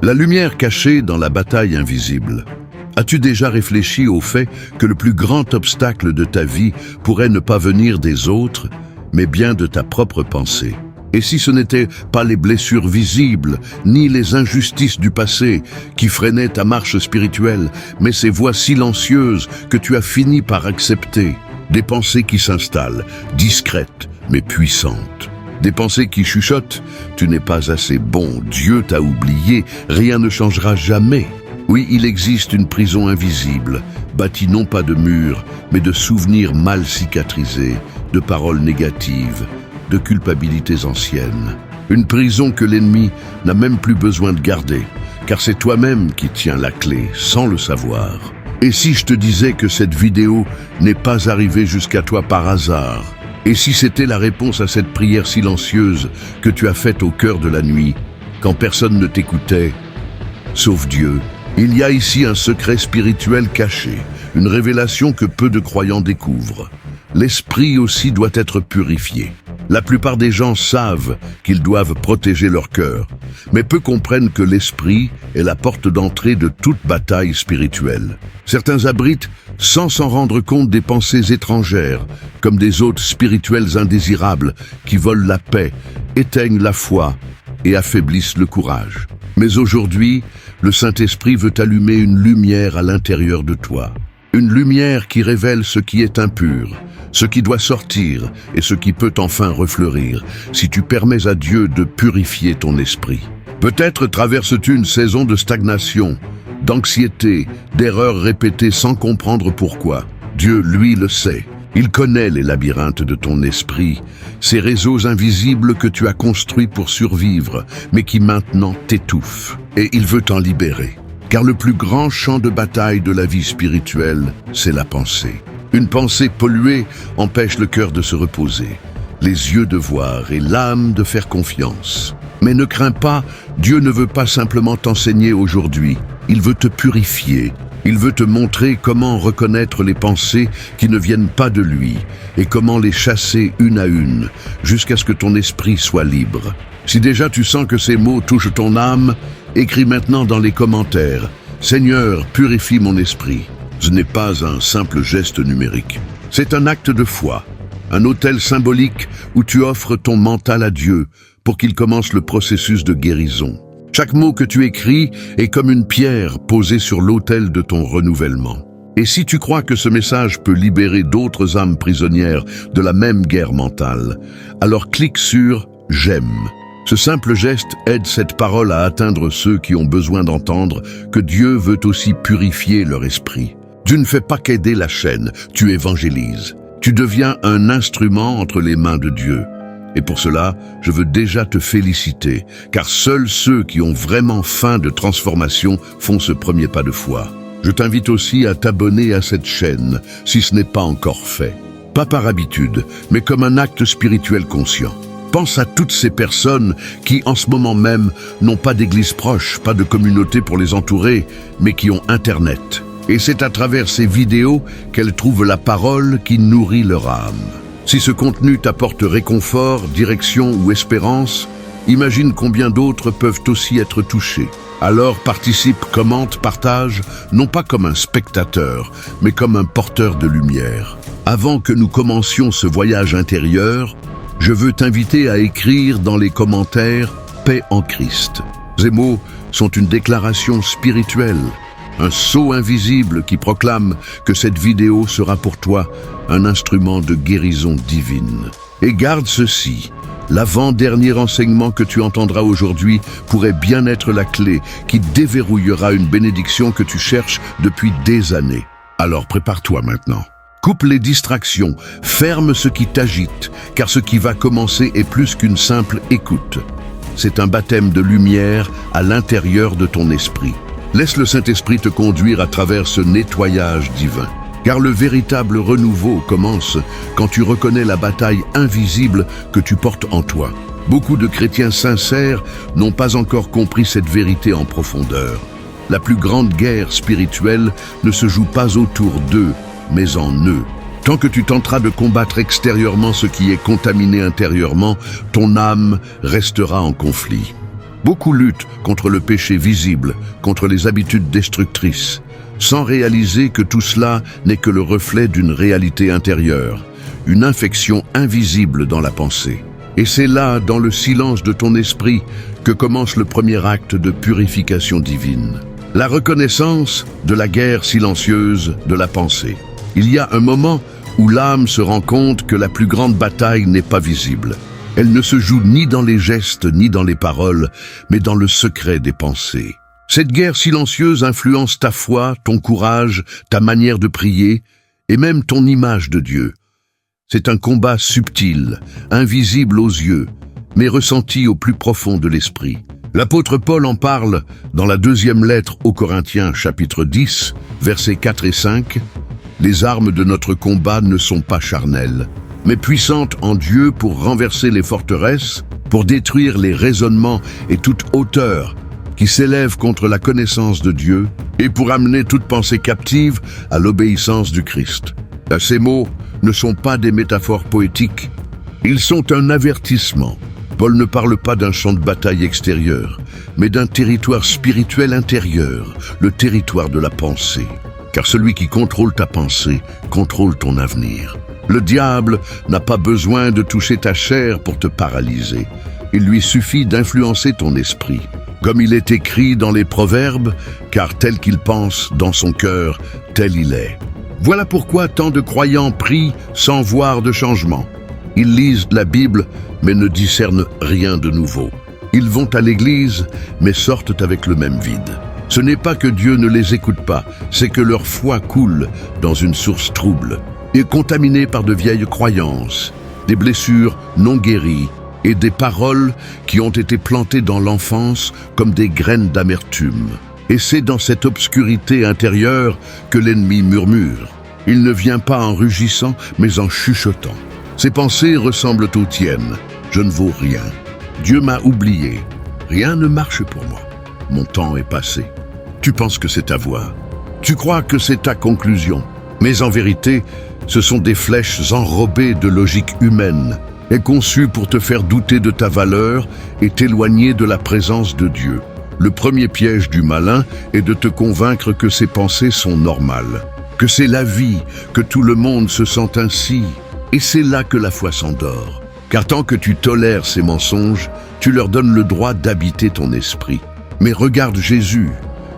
La lumière cachée dans la bataille invisible. As-tu déjà réfléchi au fait que le plus grand obstacle de ta vie pourrait ne pas venir des autres, mais bien de ta propre pensée? Et si ce n'étaient pas les blessures visibles, ni les injustices du passé qui freinaient ta marche spirituelle, mais ces voix silencieuses que tu as fini par accepter, des pensées qui s'installent, discrètes mais puissantes. Des pensées qui chuchotent « Tu n'es pas assez bon, Dieu t'a oublié, rien ne changera jamais ». Oui, il existe une prison invisible, bâtie non pas de murs, mais de souvenirs mal cicatrisés, de paroles négatives, de culpabilités anciennes. Une prison que l'ennemi n'a même plus besoin de garder, car c'est toi-même qui tiens la clé, sans le savoir. Et si je te disais que cette vidéo n'est pas arrivée jusqu'à toi par hasard? Et si c'était la réponse à cette prière silencieuse que tu as faite au cœur de la nuit, quand personne ne t'écoutait, sauf Dieu? Il y a ici un secret spirituel caché, une révélation que peu de croyants découvrent. L'esprit aussi doit être purifié. La plupart des gens savent qu'ils doivent protéger leur cœur, mais peu comprennent que l'esprit est la porte d'entrée de toute bataille spirituelle. Certains abritent, sans s'en rendre compte, des pensées étrangères, comme des hôtes spirituels indésirables qui volent la paix, éteignent la foi et affaiblissent le courage. Mais aujourd'hui, le Saint-Esprit veut allumer une lumière à l'intérieur de toi. Une lumière qui révèle ce qui est impur, ce qui doit sortir et ce qui peut enfin refleurir, si tu permets à Dieu de purifier ton esprit. Peut-être traverses-tu une saison de stagnation, d'anxiété, d'erreurs répétées sans comprendre pourquoi. Dieu, lui, le sait. Il connaît les labyrinthes de ton esprit, ces réseaux invisibles que tu as construits pour survivre, mais qui maintenant t'étouffent. Et il veut t'en libérer. Car le plus grand champ de bataille de la vie spirituelle, c'est la pensée. Une pensée polluée empêche le cœur de se reposer, les yeux de voir et l'âme de faire confiance. Mais ne crains pas, Dieu ne veut pas simplement t'enseigner aujourd'hui, il veut te purifier. Il veut te montrer comment reconnaître les pensées qui ne viennent pas de lui et comment les chasser une à une jusqu'à ce que ton esprit soit libre. Si déjà tu sens que ces mots touchent ton âme, écris maintenant dans les commentaires « Seigneur, purifie mon esprit ». Ce n'est pas un simple geste numérique. C'est un acte de foi, un autel symbolique où tu offres ton mental à Dieu pour qu'il commence le processus de guérison. Chaque mot que tu écris est comme une pierre posée sur l'autel de ton renouvellement. Et si tu crois que ce message peut libérer d'autres âmes prisonnières de la même guerre mentale, alors clique sur « J'aime ». Ce simple geste aide cette parole à atteindre ceux qui ont besoin d'entendre que Dieu veut aussi purifier leur esprit. Tu ne fais pas qu'aider la chaîne, tu évangélises. Tu deviens un instrument entre les mains de Dieu. Et pour cela, je veux déjà te féliciter, car seuls ceux qui ont vraiment faim de transformation font ce premier pas de foi. Je t'invite aussi à t'abonner à cette chaîne, si ce n'est pas encore fait. Pas par habitude, mais comme un acte spirituel conscient. Pense à toutes ces personnes qui, en ce moment même, n'ont pas d'église proche, pas de communauté pour les entourer, mais qui ont Internet. Et c'est à travers ces vidéos qu'elles trouvent la parole qui nourrit leur âme. Si ce contenu t'apporte réconfort, direction ou espérance, imagine combien d'autres peuvent aussi être touchés. Alors participe, commente, partage, non pas comme un spectateur, mais comme un porteur de lumière. Avant que nous commencions ce voyage intérieur, je veux t'inviter à écrire dans les commentaires « Paix en Christ ». Ces mots sont une déclaration spirituelle, un sceau invisible qui proclame que cette vidéo sera pour toi un instrument de guérison divine. Et garde ceci, l'avant-dernier enseignement que tu entendras aujourd'hui pourrait bien être la clé qui déverrouillera une bénédiction que tu cherches depuis des années. Alors prépare-toi maintenant. Coupe les distractions, ferme ce qui t'agite, car ce qui va commencer est plus qu'une simple écoute. C'est un baptême de lumière à l'intérieur de ton esprit. Laisse le Saint-Esprit te conduire à travers ce nettoyage divin. Car le véritable renouveau commence quand tu reconnais la bataille invisible que tu portes en toi. Beaucoup de chrétiens sincères n'ont pas encore compris cette vérité en profondeur. La plus grande guerre spirituelle ne se joue pas autour d'eux, mais en eux. Tant que tu tenteras de combattre extérieurement ce qui est contaminé intérieurement, ton âme restera en conflit. Beaucoup luttent contre le péché visible, contre les habitudes destructrices, sans réaliser que tout cela n'est que le reflet d'une réalité intérieure, une infection invisible dans la pensée. Et c'est là, dans le silence de ton esprit, que commence le premier acte de purification divine. La reconnaissance de la guerre silencieuse de la pensée. Il y a un moment où l'âme se rend compte que la plus grande bataille n'est pas visible. Elle ne se joue ni dans les gestes ni dans les paroles, mais dans le secret des pensées. Cette guerre silencieuse influence ta foi, ton courage, ta manière de prier, et même ton image de Dieu. C'est un combat subtil, invisible aux yeux, mais ressenti au plus profond de l'esprit. L'apôtre Paul en parle dans la deuxième lettre aux Corinthiens, chapitre 10, versets 4 et 5. « Les armes de notre combat ne sont pas charnelles, mais puissantes en Dieu pour renverser les forteresses, pour détruire les raisonnements et toute hauteur qui s'élève contre la connaissance de Dieu, et pour amener toute pensée captive à l'obéissance du Christ. » Ces mots ne sont pas des métaphores poétiques, ils sont un avertissement. Paul ne parle pas d'un champ de bataille extérieur, mais d'un territoire spirituel intérieur, le territoire de la pensée. Car celui qui contrôle ta pensée contrôle ton avenir. Le diable n'a pas besoin de toucher ta chair pour te paralyser. Il lui suffit d'influencer ton esprit. Comme il est écrit dans les Proverbes, car tel qu'il pense dans son cœur, tel il est. Voilà pourquoi tant de croyants prient sans voir de changement. Ils lisent la Bible, mais ne discernent rien de nouveau. Ils vont à l'église, mais sortent avec le même vide. Ce n'est pas que Dieu ne les écoute pas, c'est que leur foi coule dans une source trouble, et contaminée par de vieilles croyances, des blessures non guéries, et des paroles qui ont été plantées dans l'enfance comme des graines d'amertume. Et c'est dans cette obscurité intérieure que l'ennemi murmure. Il ne vient pas en rugissant, mais en chuchotant. Ses pensées ressemblent aux tiennes. Je ne vaux rien. Dieu m'a oublié. Rien ne marche pour moi. Mon temps est passé. Tu penses que c'est ta voix. Tu crois que c'est ta conclusion. Mais en vérité, ce sont des flèches enrobées de logique humaine et conçues pour te faire douter de ta valeur et t'éloigner de la présence de Dieu. Le premier piège du malin est de te convaincre que ces pensées sont normales, que c'est la vie, que tout le monde se sent ainsi. Et c'est là que la foi s'endort. Car tant que tu tolères ces mensonges, tu leur donnes le droit d'habiter ton esprit. Mais regarde Jésus.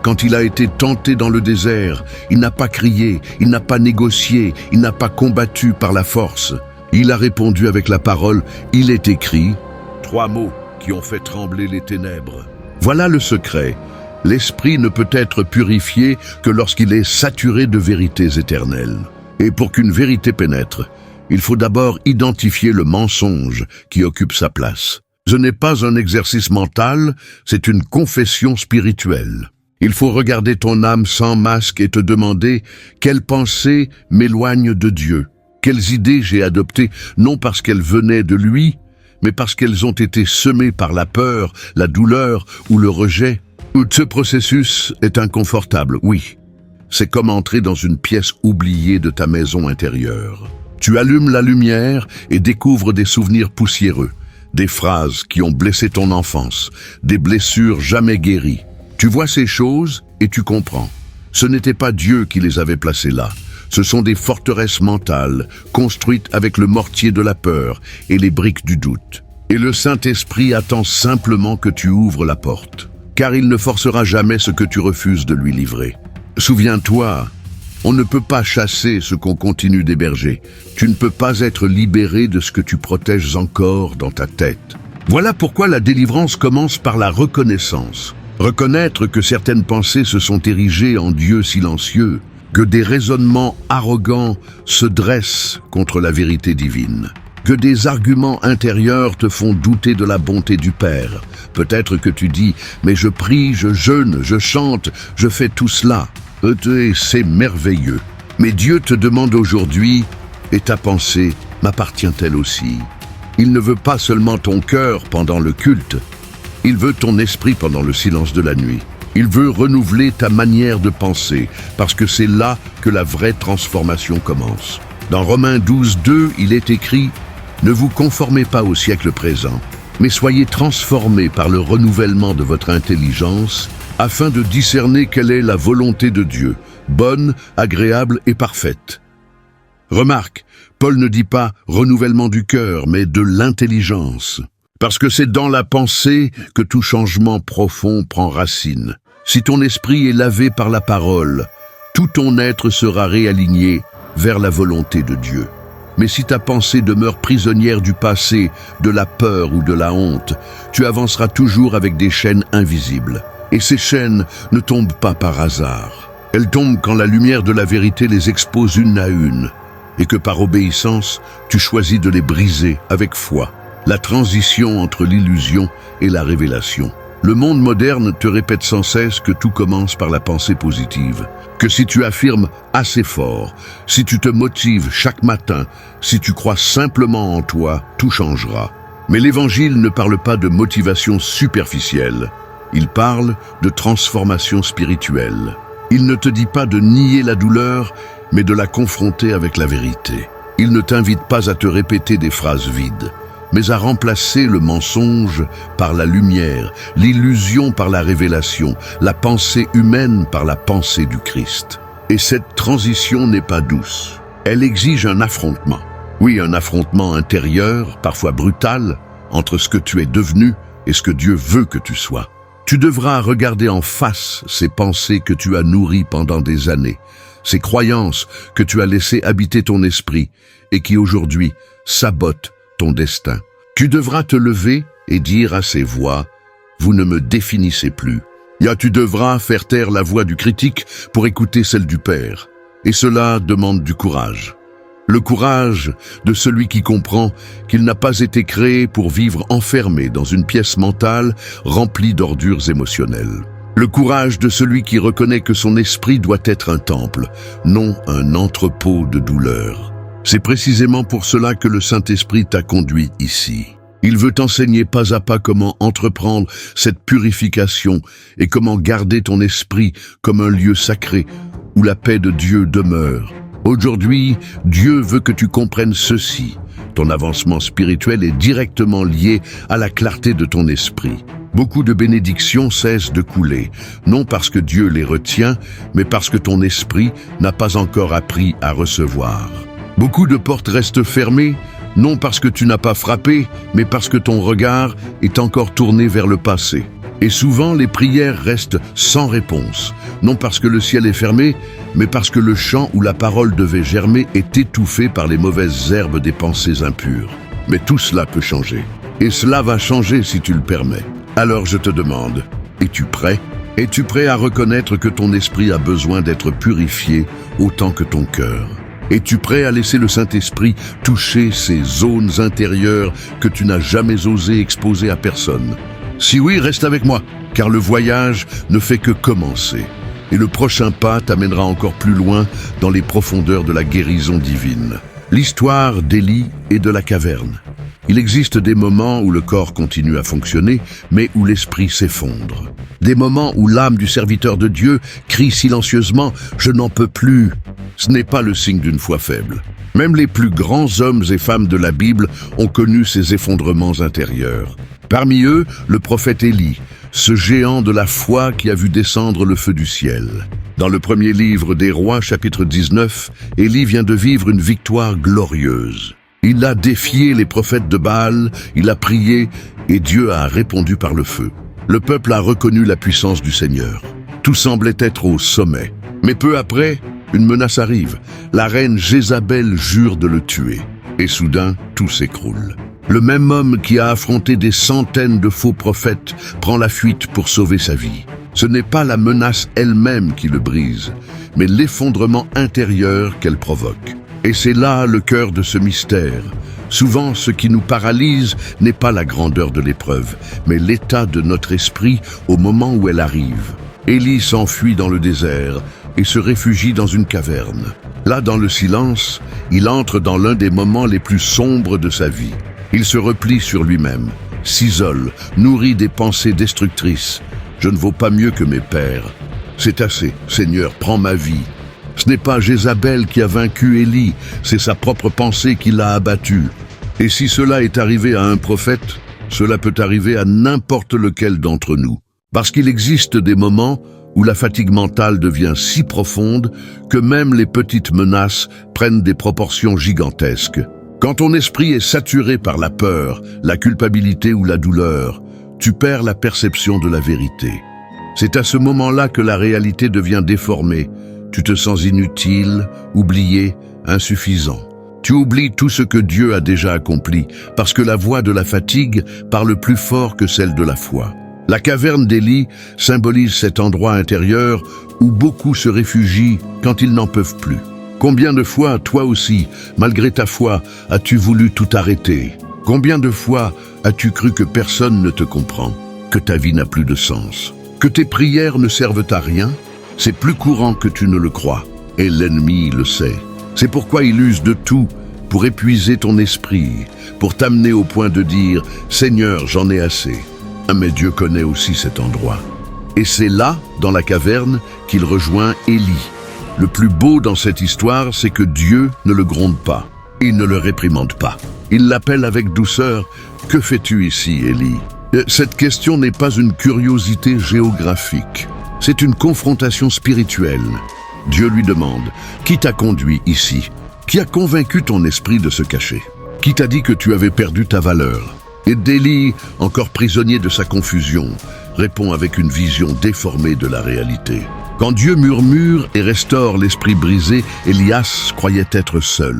Quand il a été tenté dans le désert, il n'a pas crié, il n'a pas négocié, il n'a pas combattu par la force. Il a répondu avec la parole, il est écrit, 3 mots qui ont fait trembler les ténèbres. Voilà le secret. L'esprit ne peut être purifié que lorsqu'il est saturé de vérités éternelles. Et pour qu'une vérité pénètre, il faut d'abord identifier le mensonge qui occupe sa place. Ce n'est pas un exercice mental, c'est une confession spirituelle. Il faut regarder ton âme sans masque et te demander quelles pensées m'éloignent de Dieu, quelles idées j'ai adoptées, non parce qu'elles venaient de lui, mais parce qu'elles ont été semées par la peur, la douleur ou le rejet. Ce processus est inconfortable, oui. C'est comme entrer dans une pièce oubliée de ta maison intérieure. Tu allumes la lumière et découvres des souvenirs poussiéreux, des phrases qui ont blessé ton enfance, des blessures jamais guéries. Tu vois ces choses et tu comprends. Ce n'était pas Dieu qui les avait placées là. Ce sont des forteresses mentales, construites avec le mortier de la peur et les briques du doute. Et le Saint-Esprit attend simplement que tu ouvres la porte, car il ne forcera jamais ce que tu refuses de lui livrer. Souviens-toi, on ne peut pas chasser ce qu'on continue d'héberger. Tu ne peux pas être libéré de ce que tu protèges encore dans ta tête. Voilà pourquoi la délivrance commence par la reconnaissance. Reconnaître que certaines pensées se sont érigées en Dieu silencieux, que des raisonnements arrogants se dressent contre la vérité divine, que des arguments intérieurs te font douter de la bonté du Père. Peut-être que tu dis « mais je prie, je jeûne, je chante, je fais tout cela ». Et c'est merveilleux. Mais Dieu te demande aujourd'hui « et ta pensée m'appartient-elle aussi ?» Il ne veut pas seulement ton cœur pendant le culte, il veut ton esprit pendant le silence de la nuit. Il veut renouveler ta manière de penser, parce que c'est là que la vraie transformation commence. Dans Romains 12, 2, il est écrit « Ne vous conformez pas au siècle présent, mais soyez transformés par le renouvellement de votre intelligence afin de discerner quelle est la volonté de Dieu, bonne, agréable et parfaite. Remarque, Paul ne dit pas renouvellement du cœur, mais de l'intelligence. Parce que c'est dans la pensée que tout changement profond prend racine. Si ton esprit est lavé par la parole, tout ton être sera réaligné vers la volonté de Dieu. Mais si ta pensée demeure prisonnière du passé, de la peur ou de la honte, tu avanceras toujours avec des chaînes invisibles. Et ces chaînes ne tombent pas par hasard. Elles tombent quand la lumière de la vérité les expose une à une, et que par obéissance, tu choisis de les briser avec foi. La transition entre l'illusion et la révélation. Le monde moderne te répète sans cesse que tout commence par la pensée positive, que si tu affirmes assez fort, si tu te motives chaque matin, si tu crois simplement en toi, tout changera. Mais l'Évangile ne parle pas de motivation superficielle, il parle de transformation spirituelle. Il ne te dit pas de nier la douleur, mais de la confronter avec la vérité. Il ne t'invite pas à te répéter des phrases vides, mais à remplacer le mensonge par la lumière, l'illusion par la révélation, la pensée humaine par la pensée du Christ. Et cette transition n'est pas douce. Elle exige un affrontement. Oui, un affrontement intérieur, parfois brutal, entre ce que tu es devenu et ce que Dieu veut que tu sois. Tu devras regarder en face ces pensées que tu as nourries pendant des années, ces croyances que tu as laissées habiter ton esprit et qui aujourd'hui sabotent ton destin. Tu devras te lever et dire à ces voix, « Vous ne me définissez plus ». Tu devras faire taire la voix du critique pour écouter celle du Père. Et cela demande du courage. Le courage de celui qui comprend qu'il n'a pas été créé pour vivre enfermé dans une pièce mentale remplie d'ordures émotionnelles. Le courage de celui qui reconnaît que son esprit doit être un temple, non un entrepôt de douleur. C'est précisément pour cela que le Saint-Esprit t'a conduit ici. Il veut t'enseigner pas à pas comment entreprendre cette purification et comment garder ton esprit comme un lieu sacré où la paix de Dieu demeure. Aujourd'hui, Dieu veut que tu comprennes ceci. Ton avancement spirituel est directement lié à la clarté de ton esprit. Beaucoup de bénédictions cessent de couler, non parce que Dieu les retient, mais parce que ton esprit n'a pas encore appris à recevoir. Beaucoup de portes restent fermées, non parce que tu n'as pas frappé, mais parce que ton regard est encore tourné vers le passé. Et souvent, les prières restent sans réponse, non parce que le ciel est fermé, mais parce que le chant où la parole devait germer est étouffé par les mauvaises herbes des pensées impures. Mais tout cela peut changer. Et cela va changer si tu le permets. Alors je te demande, es-tu prêt? Es-tu prêt à reconnaître que ton esprit a besoin d'être purifié autant que ton cœur? Es-tu prêt à laisser le Saint-Esprit toucher ces zones intérieures que tu n'as jamais osé exposer à personne? Si oui, reste avec moi, car le voyage ne fait que commencer. Et le prochain pas t'amènera encore plus loin dans les profondeurs de la guérison divine. L'histoire d'Élie et de la caverne. Il existe des moments où le corps continue à fonctionner, mais où l'esprit s'effondre. Des moments où l'âme du serviteur de Dieu crie silencieusement « Je n'en peux plus ». Ce n'est pas le signe d'une foi faible. Même les plus grands hommes et femmes de la Bible ont connu ces effondrements intérieurs. Parmi eux, le prophète Élie, ce géant de la foi qui a vu descendre le feu du ciel. Dans le premier livre des Rois, chapitre 19, Élie vient de vivre une victoire glorieuse. Il a défié les prophètes de Baal, il a prié et Dieu a répondu par le feu. Le peuple a reconnu la puissance du Seigneur. Tout semblait être au sommet. Mais peu après, une menace arrive. La reine Jézabel jure de le tuer. Et soudain, tout s'écroule. Le même homme qui a affronté des centaines de faux prophètes prend la fuite pour sauver sa vie. Ce n'est pas la menace elle-même qui le brise, mais l'effondrement intérieur qu'elle provoque. Et c'est là le cœur de ce mystère. Souvent, ce qui nous paralyse n'est pas la grandeur de l'épreuve, mais l'état de notre esprit au moment où elle arrive. Élie s'enfuit dans le désert et se réfugie dans une caverne. Là, dans le silence, il entre dans l'un des moments les plus sombres de sa vie. Il se replie sur lui-même, s'isole, nourrit des pensées destructrices. Je ne vaux pas mieux que mes pères. C'est assez, Seigneur, prends ma vie. Ce n'est pas Jézabel qui a vaincu Élie, c'est sa propre pensée qui l'a abattu. Et si cela est arrivé à un prophète, Cela peut arriver à n'importe lequel d'entre nous, parce qu'il existe des moments où la fatigue mentale devient si profonde que même les petites menaces prennent des proportions gigantesques. Quand ton esprit est saturé par la peur, la culpabilité ou la douleur, tu perds la perception de la vérité. C'est à ce moment-là que la réalité devient déformée. Tu te sens inutile, oublié, insuffisant. Tu oublies tout ce que Dieu a déjà accompli, parce que la voix de la fatigue parle plus fort que celle de la foi. La caverne d'Élie symbolise cet endroit intérieur où beaucoup se réfugient quand ils n'en peuvent plus. Combien de fois, toi aussi, malgré ta foi, as-tu voulu tout arrêter? Combien de fois as-tu cru que personne ne te comprend, que ta vie n'a plus de sens, que tes prières ne servent à rien? C'est plus courant que tu ne le crois, et l'ennemi le sait. C'est pourquoi il use de tout pour épuiser ton esprit, pour t'amener au point de dire « Seigneur, j'en ai assez ». Mais Dieu connaît aussi cet endroit. Et c'est là, dans la caverne, qu'il rejoint Élie. Le plus beau dans cette histoire, c'est que Dieu ne le gronde pas. Il ne le réprimande pas. Il l'appelle avec douceur. « Que fais-tu ici, Élie ?» Cette question n'est pas une curiosité géographique. C'est une confrontation spirituelle. Dieu lui demande « Qui t'a conduit ici? Qui a convaincu ton esprit de se cacher? Qui t'a dit que tu avais perdu ta valeur ?» Et Élie, encore prisonnier de sa confusion, répond avec une vision déformée de la réalité. Quand Dieu murmure et restaure l'esprit brisé, Élias croyait être seul.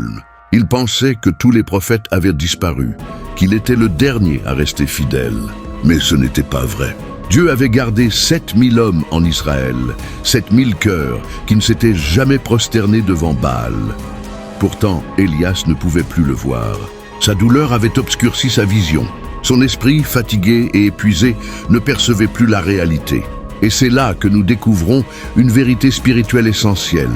Il pensait que tous les prophètes avaient disparu, qu'il était le dernier à rester fidèle. Mais ce n'était pas vrai. Dieu avait gardé 7000 hommes en Israël, 7000 cœurs qui ne s'étaient jamais prosternés devant Baal. Pourtant, Élias ne pouvait plus le voir. Sa douleur avait obscurci sa vision. Son esprit, fatigué et épuisé, ne percevait plus la réalité. Et c'est là que nous découvrons une vérité spirituelle essentielle.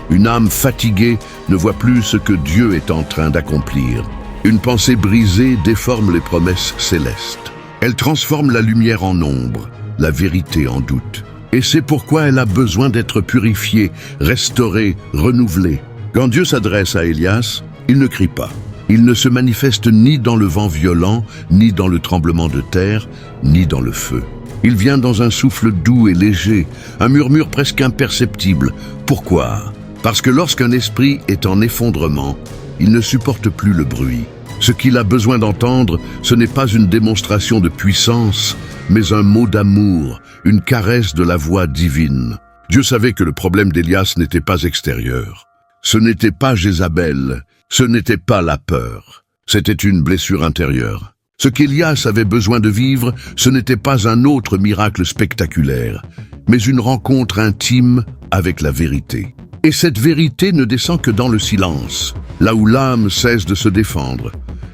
Une âme fatiguée ne voit plus ce que Dieu est en train d'accomplir. Une pensée brisée déforme les promesses célestes. Elle transforme la lumière en ombre, la vérité en doute. Et c'est pourquoi elle a besoin d'être purifiée, restaurée, renouvelée. Quand Dieu s'adresse à Élias, il ne crie pas. Il ne se manifeste ni dans le vent violent, ni dans le tremblement de terre, ni dans le feu. Il vient dans un souffle doux et léger, un murmure presque imperceptible. Pourquoi? Parce que lorsqu'un esprit est en effondrement, il ne supporte plus le bruit. Ce qu'il a besoin d'entendre, ce n'est pas une démonstration de puissance, mais un mot d'amour, une caresse de la voix divine. Dieu savait que le problème d'Élias n'était pas extérieur. Ce n'était pas Jézabel, ce n'était pas la peur. C'était une blessure intérieure. Ce qu'Élias avait besoin de vivre, ce n'était pas un autre miracle spectaculaire, mais une rencontre intime avec la vérité. Et cette vérité ne descend que dans le silence, là où l'âme cesse de se défendre,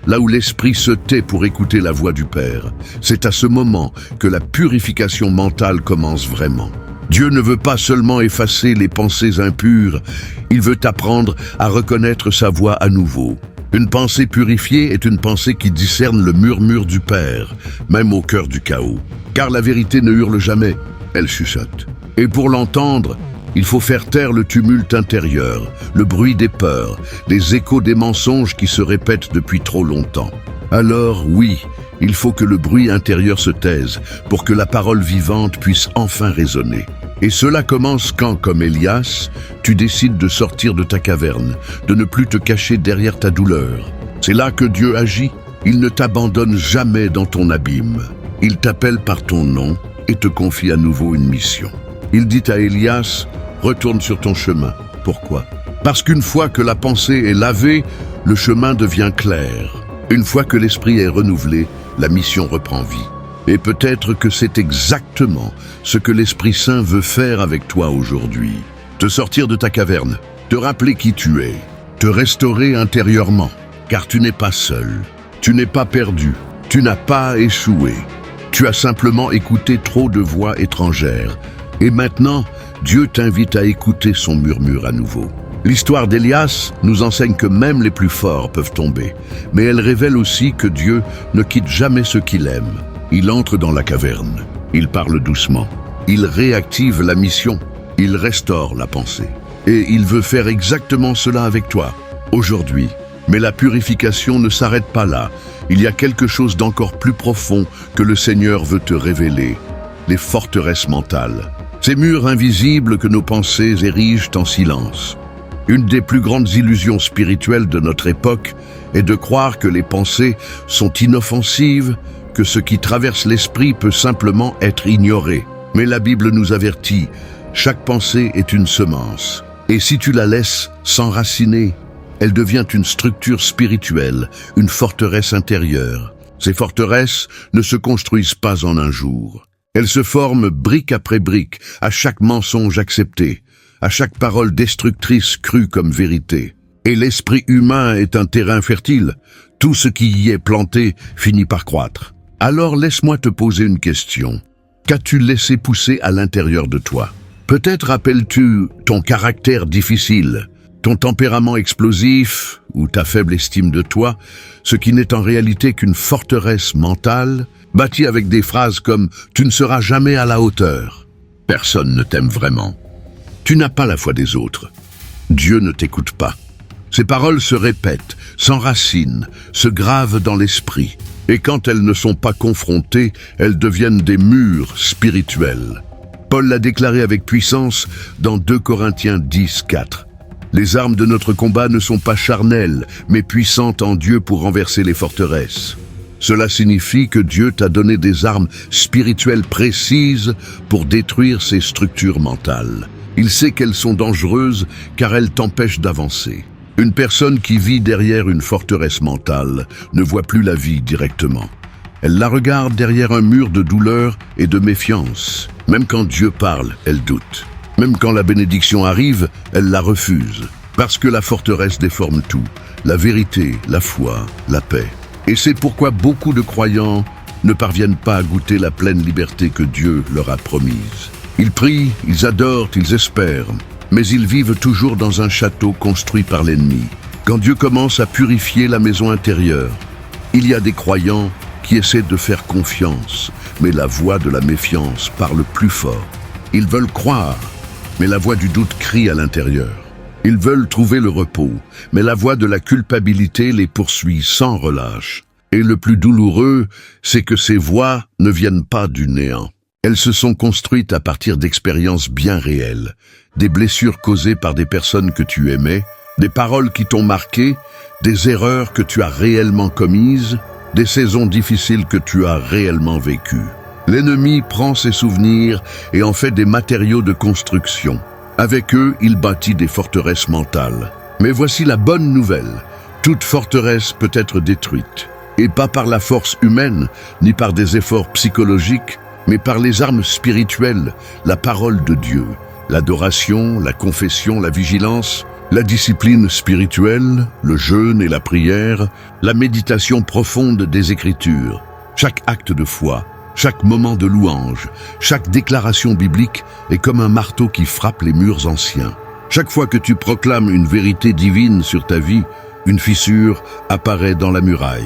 là où l'esprit se tait pour écouter la voix du Père. C'est à ce moment que la purification mentale commence vraiment. Dieu ne veut pas seulement effacer les pensées impures, il veut apprendre à reconnaître sa voix à nouveau. Une pensée purifiée est une pensée qui discerne le murmure du Père, même au cœur du chaos. Car la vérité ne hurle jamais, elle chuchote. Et pour l'entendre, il faut faire taire le tumulte intérieur, le bruit des peurs, les échos des mensonges qui se répètent depuis trop longtemps. Alors oui, il faut que le bruit intérieur se taise pour que la parole vivante puisse enfin résonner. Et cela commence quand, comme Élias, tu décides de sortir de ta caverne, de ne plus te cacher derrière ta douleur. C'est là que Dieu agit. Il ne t'abandonne jamais dans ton abîme. Il t'appelle par ton nom et te confie à nouveau une mission. Il dit à Élias, retourne sur ton chemin. Pourquoi? Parce qu'une fois que la pensée est lavée, le chemin devient clair. Une fois que l'esprit est renouvelé, la mission reprend vie. Et peut-être que c'est exactement ce que l'Esprit Saint veut faire avec toi aujourd'hui. Te sortir de ta caverne, te rappeler qui tu es, te restaurer intérieurement, car tu n'es pas seul, tu n'es pas perdu, tu n'as pas échoué. Tu as simplement écouté trop de voix étrangères. Et maintenant, Dieu t'invite à écouter son murmure à nouveau. L'histoire d'Élias nous enseigne que même les plus forts peuvent tomber, mais elle révèle aussi que Dieu ne quitte jamais ceux qu'il aime. Il entre dans la caverne, il parle doucement, il réactive la mission, il restaure la pensée. Et il veut faire exactement cela avec toi. Aujourd'hui, Mais la purification ne s'arrête pas là. Il y a quelque chose d'encore plus profond que le Seigneur veut te révéler. Les forteresses mentales. Ces murs invisibles que nos pensées érigent en silence. Une des plus grandes illusions spirituelles de notre époque est de croire que les pensées sont inoffensives, que ce qui traverse l'esprit peut simplement être ignoré. Mais la Bible nous avertit, chaque pensée est une semence. Et si tu la laisses s'enraciner, elle devient une structure spirituelle, une forteresse intérieure. Ces forteresses ne se construisent pas en un jour. Elles se forment brique après brique, à chaque mensonge accepté, à chaque parole destructrice crue comme vérité. Et l'esprit humain est un terrain fertile. Tout ce qui y est planté finit par croître. Alors laisse-moi te poser une question. Qu'as-tu laissé pousser à l'intérieur de toi? Peut-être rappelles-tu ton caractère difficile, ton tempérament explosif ou ta faible estime de toi, ce qui n'est en réalité qu'une forteresse mentale, bâtie avec des phrases comme « tu ne seras jamais à la hauteur ». Personne ne t'aime vraiment. Tu n'as pas la foi des autres. Dieu ne t'écoute pas. Ces paroles se répètent, s'enracinent, se gravent dans l'esprit. Et quand elles ne sont pas confrontées, elles deviennent des murs spirituels. Paul l'a déclaré avec puissance dans 2 Corinthiens 10, 4. Les armes de notre combat ne sont pas charnelles, mais puissantes en Dieu pour renverser les forteresses. Cela signifie que Dieu t'a donné des armes spirituelles précises pour détruire ces structures mentales. Il sait qu'elles sont dangereuses car elles t'empêchent d'avancer. Une personne qui vit derrière une forteresse mentale ne voit plus la vie directement. Elle la regarde derrière un mur de douleur et de méfiance. Même quand Dieu parle, elle doute. Même quand la bénédiction arrive, elle la refuse. Parce que la forteresse déforme tout. La vérité, la foi, la paix. Et c'est pourquoi beaucoup de croyants ne parviennent pas à goûter la pleine liberté que Dieu leur a promise. Ils prient, ils adorent, ils espèrent. Mais ils vivent toujours dans un château construit par l'ennemi. Quand Dieu commence à purifier la maison intérieure, il y a des croyants qui essaient de faire confiance, mais la voix de la méfiance parle plus fort. Ils veulent croire, mais la voix du doute crie à l'intérieur. Ils veulent trouver le repos, mais la voix de la culpabilité les poursuit sans relâche. Et le plus douloureux, c'est que ces voix ne viennent pas du néant. Elles se sont construites à partir d'expériences bien réelles, des blessures causées par des personnes que tu aimais, des paroles qui t'ont marqué, des erreurs que tu as réellement commises, des saisons difficiles que tu as réellement vécues. L'ennemi prend ces souvenirs et en fait des matériaux de construction. Avec eux, il bâtit des forteresses mentales. Mais voici la bonne nouvelle. Toute forteresse peut être détruite. Et pas par la force humaine, ni par des efforts psychologiques, mais par les armes spirituelles, la parole de Dieu, l'adoration, la confession, la vigilance, la discipline spirituelle, le jeûne et la prière, la méditation profonde des Écritures. Chaque acte de foi, chaque moment de louange, chaque déclaration biblique est comme un marteau qui frappe les murs anciens. Chaque fois que tu proclames une vérité divine sur ta vie, une fissure apparaît dans la muraille.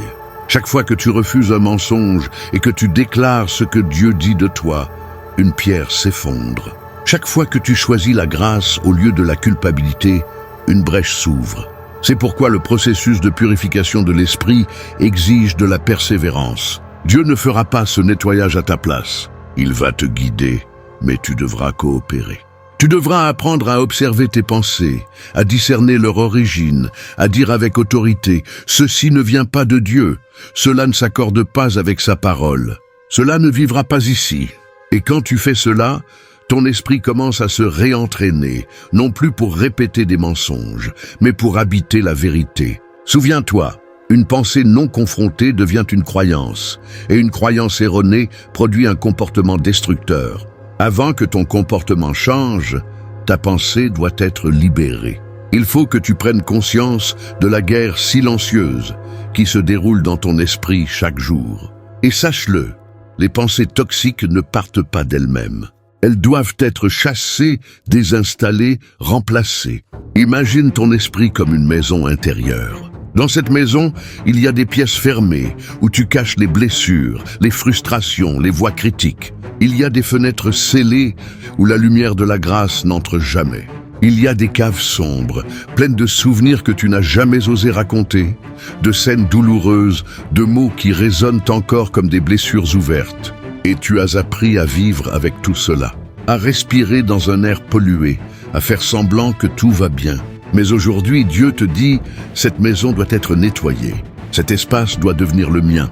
Chaque fois que tu refuses un mensonge et que tu déclares ce que Dieu dit de toi, une pierre s'effondre. Chaque fois que tu choisis la grâce au lieu de la culpabilité, une brèche s'ouvre. C'est pourquoi le processus de purification de l'esprit exige de la persévérance. Dieu ne fera pas ce nettoyage à ta place. Il va te guider, mais tu devras coopérer. Tu devras apprendre à observer tes pensées, à discerner leur origine, à dire avec autorité « Ceci ne vient pas de Dieu, cela ne s'accorde pas avec sa parole, cela ne vivra pas ici. » Et quand tu fais cela, ton esprit commence à se réentraîner, non plus pour répéter des mensonges, mais pour habiter la vérité. Souviens-toi, une pensée non confrontée devient une croyance, et une croyance erronée produit un comportement destructeur. Avant que ton comportement change, ta pensée doit être libérée. Il faut que tu prennes conscience de la guerre silencieuse qui se déroule dans ton esprit chaque jour. Et sache-le, les pensées toxiques ne partent pas d'elles-mêmes. Elles doivent être chassées, désinstallées, remplacées. Imagine ton esprit comme une maison intérieure. Dans cette maison, il y a des pièces fermées où tu caches les blessures, les frustrations, les voix critiques. Il y a des fenêtres scellées où la lumière de la grâce n'entre jamais. Il y a des caves sombres, pleines de souvenirs que tu n'as jamais osé raconter, de scènes douloureuses, de mots qui résonnent encore comme des blessures ouvertes. Et tu as appris à vivre avec tout cela, à respirer dans un air pollué, à faire semblant que tout va bien. Mais aujourd'hui, Dieu te dit, cette maison doit être nettoyée, cet espace doit devenir le mien.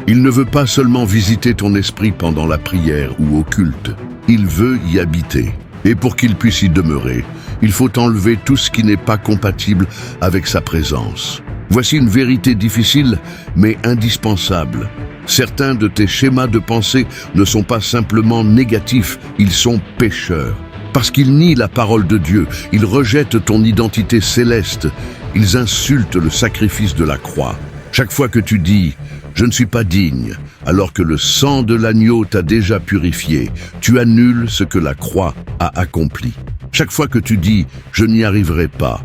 Il ne veut pas seulement visiter ton esprit pendant la prière ou au culte, il veut y habiter. Et pour qu'il puisse y demeurer, il faut enlever tout ce qui n'est pas compatible avec sa présence. Voici une vérité difficile, mais indispensable. Certains de tes schémas de pensée ne sont pas simplement négatifs, ils sont pécheurs. Parce qu'ils nient la parole de Dieu, ils rejettent ton identité céleste, ils insultent le sacrifice de la croix. Chaque fois que tu dis « Je ne suis pas digne », alors que le sang de l'agneau t'a déjà purifié, tu annules ce que la croix a accompli. Chaque fois que tu dis « Je n'y arriverai pas »,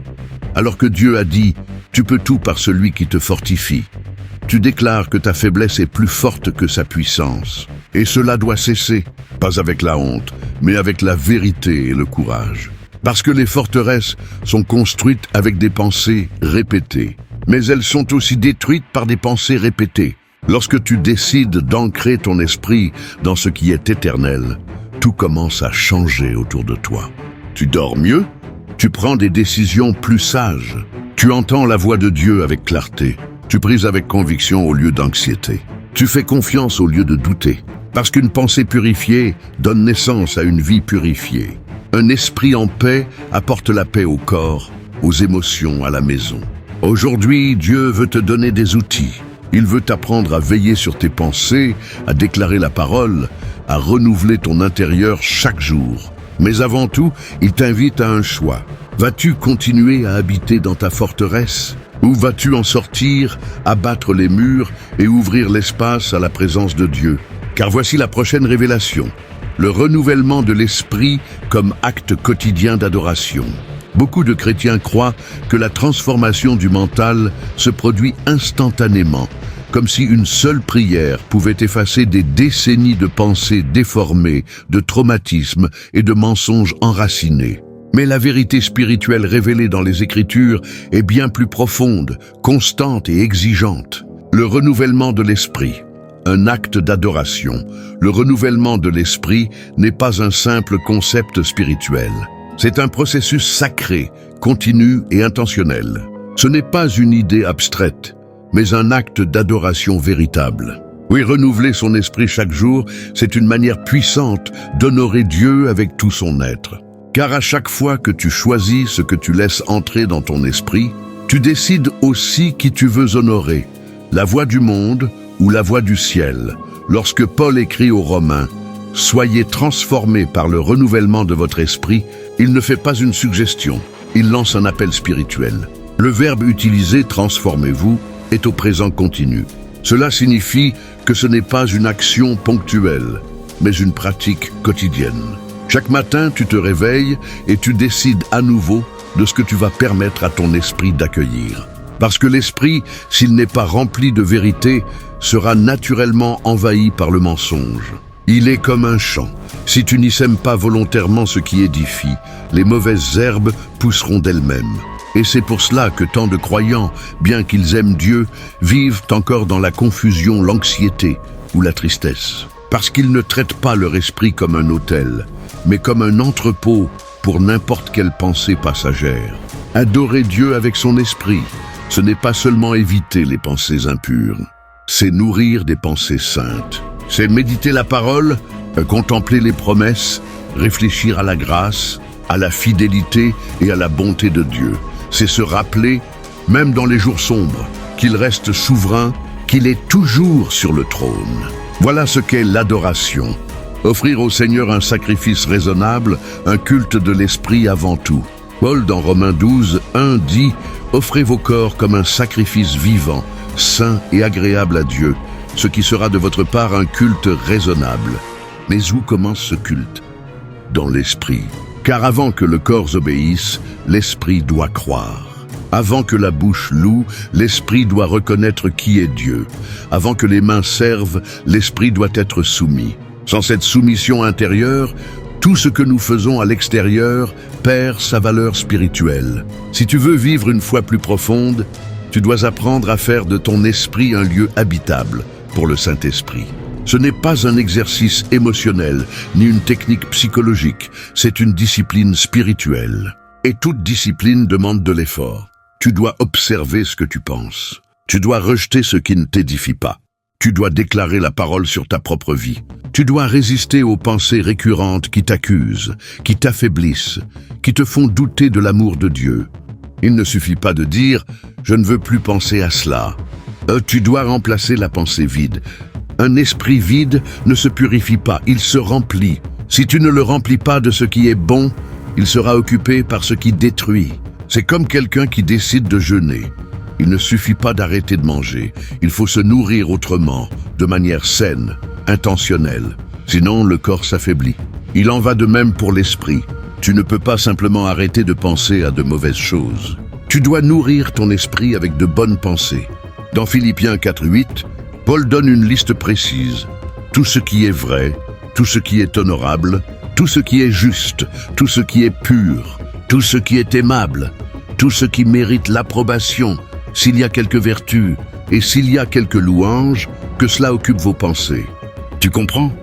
alors que Dieu a dit « Tu peux tout par celui qui te fortifie », tu déclares que ta faiblesse est plus forte que sa puissance. Et cela doit cesser, pas avec la honte, mais avec la vérité et le courage. Parce que les forteresses sont construites avec des pensées répétées, mais elles sont aussi détruites par des pensées répétées. Lorsque tu décides d'ancrer ton esprit dans ce qui est éternel, tout commence à changer autour de toi. Tu dors mieux, tu prends des décisions plus sages, tu entends la voix de Dieu avec clarté, tu prises avec conviction au lieu d'anxiété, tu fais confiance au lieu de douter, parce qu'une pensée purifiée donne naissance à une vie purifiée. Un esprit en paix apporte la paix au corps, aux émotions, à la maison. Aujourd'hui, Dieu veut te donner des outils. Il veut t'apprendre à veiller sur tes pensées, à déclarer la parole, à renouveler ton intérieur chaque jour. Mais avant tout, il t'invite à un choix. Vas-tu continuer à habiter dans ta forteresse? Ou vas-tu en sortir, abattre les murs et ouvrir l'espace à la présence de Dieu? Car voici la prochaine révélation. Le renouvellement de l'esprit comme acte quotidien d'adoration. Beaucoup de chrétiens croient que la transformation du mental se produit instantanément, comme si une seule prière pouvait effacer des décennies de pensées déformées, de traumatismes et de mensonges enracinés. Mais la vérité spirituelle révélée dans les Écritures est bien plus profonde, constante et exigeante. Le renouvellement de l'esprit, un acte d'adoration. Le renouvellement de l'esprit n'est pas un simple concept spirituel. C'est un processus sacré, continu et intentionnel. Ce n'est pas une idée abstraite, mais un acte d'adoration véritable. Oui, renouveler son esprit chaque jour, c'est une manière puissante d'honorer Dieu avec tout son être. Car à chaque fois que tu choisis ce que tu laisses entrer dans ton esprit, tu décides aussi qui tu veux honorer, la voix du monde ou la voix du ciel. Lorsque Paul écrit aux Romains « Soyez transformés par le renouvellement de votre esprit », il ne fait pas une suggestion, il lance un appel spirituel. Le verbe utilisé « transformez-vous » est au présent continu. Cela signifie que ce n'est pas une action ponctuelle, mais une pratique quotidienne. Chaque matin, tu te réveilles et tu décides à nouveau de ce que tu vas permettre à ton esprit d'accueillir. Parce que l'esprit, s'il n'est pas rempli de vérité, sera naturellement envahi par le mensonge. Il est comme un champ. Si tu n'y sèmes pas volontairement ce qui édifie, les mauvaises herbes pousseront d'elles-mêmes. Et c'est pour cela que tant de croyants, bien qu'ils aiment Dieu, vivent encore dans la confusion, l'anxiété ou la tristesse. Parce qu'ils ne traitent pas leur esprit comme un autel, mais comme un entrepôt pour n'importe quelle pensée passagère. Adorer Dieu avec son esprit, ce n'est pas seulement éviter les pensées impures, c'est nourrir des pensées saintes. C'est méditer la parole, contempler les promesses, réfléchir à la grâce, à la fidélité et à la bonté de Dieu. C'est se rappeler, même dans les jours sombres, qu'il reste souverain, qu'il est toujours sur le trône. Voilà ce qu'est l'adoration. Offrir au Seigneur un sacrifice raisonnable, un culte de l'esprit avant tout. Paul, dans Romains 12, 1 dit « Offrez vos corps comme un sacrifice vivant, saint et agréable à Dieu, ce qui sera de votre part un culte raisonnable. » Mais où commence ce culte? Dans l'esprit. Car avant que le corps obéisse, l'esprit doit croire. Avant que la bouche loue, l'esprit doit reconnaître qui est Dieu. Avant que les mains servent, l'esprit doit être soumis. Sans cette soumission intérieure, Tout ce que nous faisons à l'extérieur perd sa valeur spirituelle. Si tu veux vivre une foi plus profonde, tu dois apprendre à faire de ton esprit un lieu habitable pour le Saint-Esprit. Ce n'est pas un exercice émotionnel, ni une technique psychologique, c'est une discipline spirituelle. Et toute discipline demande de l'effort. Tu dois observer ce que tu penses. Tu dois rejeter ce qui ne t'édifie pas. Tu dois déclarer la parole sur ta propre vie. Tu dois résister aux pensées récurrentes qui t'accusent, qui t'affaiblissent, qui te font douter de l'amour de Dieu. Il ne suffit pas de dire « je ne veux plus penser à cela ». Tu dois remplacer la pensée vide. Un esprit vide ne se purifie pas, il se remplit. Si tu ne le remplis pas de ce qui est bon, il sera occupé par ce qui détruit. C'est comme quelqu'un qui décide de jeûner. Il ne suffit pas d'arrêter de manger, il faut se nourrir autrement, de manière saine, intentionnelle. Sinon, le corps s'affaiblit. Il en va de même pour l'esprit. Tu ne peux pas simplement arrêter de penser à de mauvaises choses. Tu dois nourrir ton esprit avec de bonnes pensées. Dans Philippiens 4:8, Paul donne une liste précise. Tout ce qui est vrai, tout ce qui est honorable, tout ce qui est juste, tout ce qui est pur, tout ce qui est aimable, tout ce qui mérite l'approbation, s'il y a quelque vertu et s'il y a quelque louange, que cela occupe vos pensées. Tu comprends?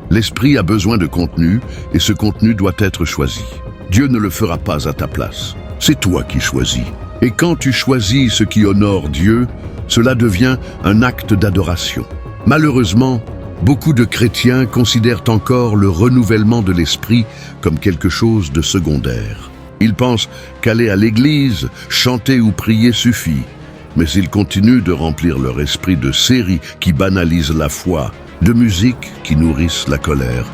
L'esprit a besoin de contenu et ce contenu doit être choisi. Dieu ne le fera pas à ta place. C'est toi qui choisis. Et quand tu choisis ce qui honore Dieu, cela devient un acte d'adoration. Malheureusement, beaucoup de chrétiens considèrent encore le renouvellement de l'esprit comme quelque chose de secondaire. Ils pensent qu'aller à l'église, chanter ou prier suffit. Mais ils continuent de remplir leur esprit de séries qui banalisent la foi, de musique qui nourrissent la colère,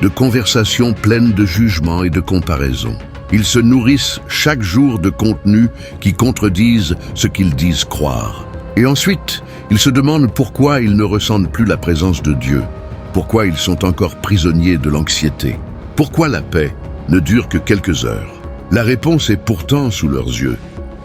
de conversations pleines de jugement et de comparaison. Ils se nourrissent chaque jour de contenus qui contredisent ce qu'ils disent croire. Et ensuite, ils se demandent pourquoi ils ne ressentent plus la présence de Dieu, pourquoi ils sont encore prisonniers de l'anxiété, pourquoi la paix ne dure que quelques heures. La réponse est pourtant sous leurs yeux.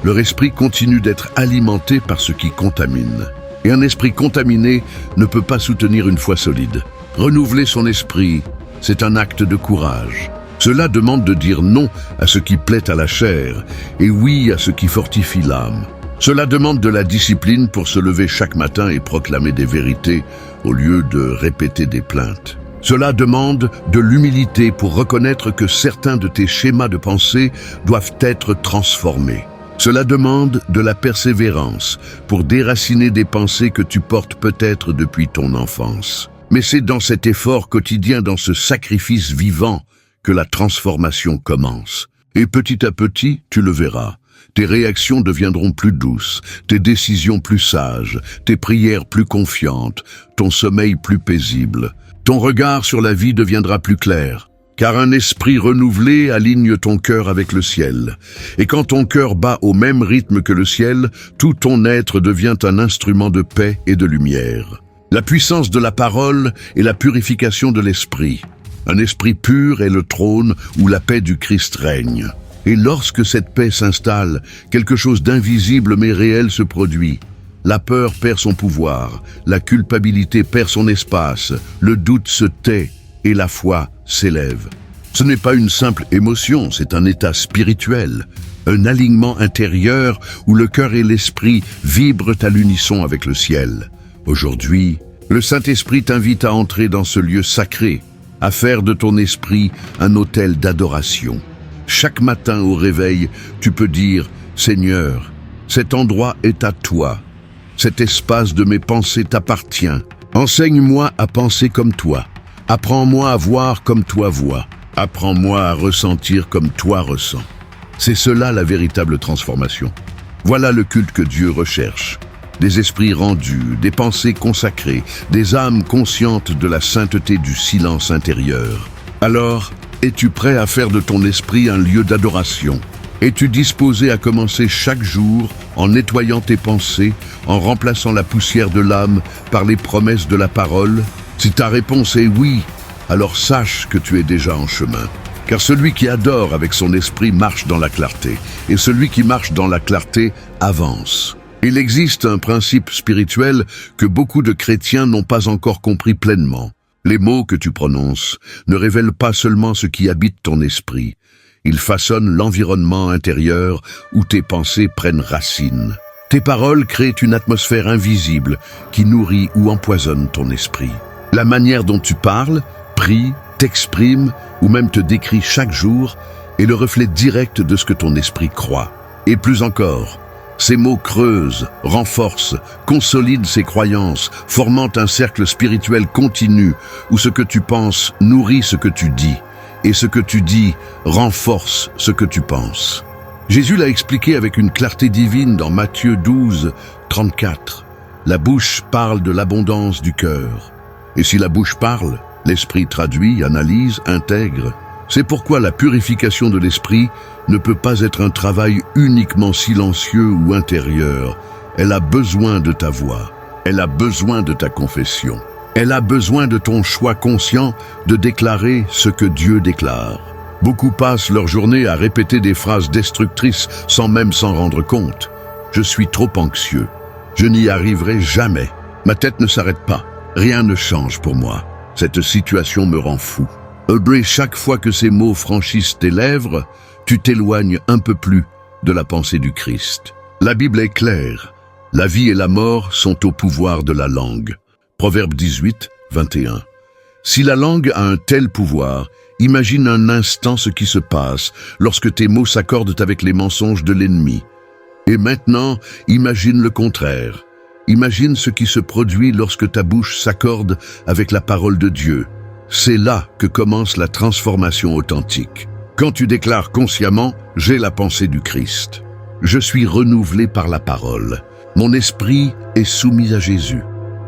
Leur esprit continue d'être alimenté par ce qui contamine. Et un esprit contaminé ne peut pas soutenir une foi solide. Renouveler son esprit, c'est un acte de courage. Cela demande de dire non à ce qui plaît à la chair et oui à ce qui fortifie l'âme. Cela demande de la discipline pour se lever chaque matin et proclamer des vérités au lieu de répéter des plaintes. Cela demande de l'humilité pour reconnaître que certains de tes schémas de pensée doivent être transformés. Cela demande de la persévérance pour déraciner des pensées que tu portes peut-être depuis ton enfance. Mais c'est dans cet effort quotidien, dans ce sacrifice vivant, que la transformation commence. Et petit à petit, tu le verras. Tes réactions deviendront plus douces, tes décisions plus sages, tes prières plus confiantes, ton sommeil plus paisible. Ton regard sur la vie deviendra plus clair. Car un esprit renouvelé aligne ton cœur avec le ciel. Et quand ton cœur bat au même rythme que le ciel, tout ton être devient un instrument de paix et de lumière. La puissance de la parole est la purification de l'esprit. Un esprit pur est le trône où la paix du Christ règne. Et lorsque cette paix s'installe, quelque chose d'invisible mais réel se produit. La peur perd son pouvoir, la culpabilité perd son espace, le doute se tait et la foi s'élève. Ce n'est pas une simple émotion, c'est un état spirituel, un alignement intérieur où le cœur et l'esprit vibrent à l'unisson avec le ciel. Aujourd'hui, le Saint-Esprit t'invite à entrer dans ce lieu sacré, à faire de ton esprit un autel d'adoration. Chaque matin au réveil, tu peux dire « Seigneur, cet endroit est à toi. Cet espace de mes pensées t'appartient. Enseigne-moi à penser comme toi. Apprends-moi à voir comme toi vois. Apprends-moi à ressentir comme toi ressens. » C'est cela la véritable transformation. Voilà le culte que Dieu recherche. Des esprits rendus, des pensées consacrées, des âmes conscientes de la sainteté du silence intérieur. Alors, es-tu prêt à faire de ton esprit un lieu d'adoration? Es-tu disposé à commencer chaque jour en nettoyant tes pensées, en remplaçant la poussière de l'âme par les promesses de la parole? Si ta réponse est oui, alors sache que tu es déjà en chemin. Car celui qui adore avec son esprit marche dans la clarté, et celui qui marche dans la clarté avance. Il existe un principe spirituel que beaucoup de chrétiens n'ont pas encore compris pleinement. Les mots que tu prononces ne révèlent pas seulement ce qui habite ton esprit, ils façonnent l'environnement intérieur où tes pensées prennent racine. Tes paroles créent une atmosphère invisible qui nourrit ou empoisonne ton esprit. La manière dont tu parles, pries, t'exprimes ou même te décris chaque jour est le reflet direct de ce que ton esprit croit. Et plus encore, ces mots creusent, renforcent, consolident ses croyances, formant un cercle spirituel continu où ce que tu penses nourrit ce que tu dis, et ce que tu dis renforce ce que tu penses. Jésus l'a expliqué avec une clarté divine dans Matthieu 12, 34. La bouche parle de l'abondance du cœur. Et si la bouche parle, l'esprit traduit, analyse, intègre. C'est pourquoi la purification de l'esprit ne peut pas être un travail uniquement silencieux ou intérieur. Elle a besoin de ta voix. Elle a besoin de ta confession. Elle a besoin de ton choix conscient de déclarer ce que Dieu déclare. Beaucoup passent leur journée à répéter des phrases destructrices sans même s'en rendre compte. Je suis trop anxieux. Je n'y arriverai jamais. Ma tête ne s'arrête pas. Rien ne change pour moi. Cette situation me rend fou. Chaque fois que ces mots franchissent tes lèvres, tu t'éloignes un peu plus de la pensée du Christ. La Bible est claire. La vie et la mort sont au pouvoir de la langue. Proverbe 18, 21. Si la langue a un tel pouvoir, imagine un instant ce qui se passe lorsque tes mots s'accordent avec les mensonges de l'ennemi. Et maintenant, imagine le contraire. Imagine ce qui se produit lorsque ta bouche s'accorde avec la parole de Dieu. C'est là que commence la transformation authentique. Quand tu déclares consciemment « J'ai la pensée du Christ ». Je suis renouvelé par la parole. Mon esprit est soumis à Jésus.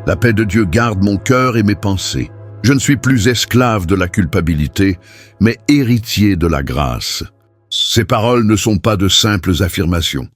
La paix de Dieu garde mon cœur et mes pensées. Je ne suis plus esclave de la culpabilité, mais héritier de la grâce. Ces paroles ne sont pas de simples affirmations.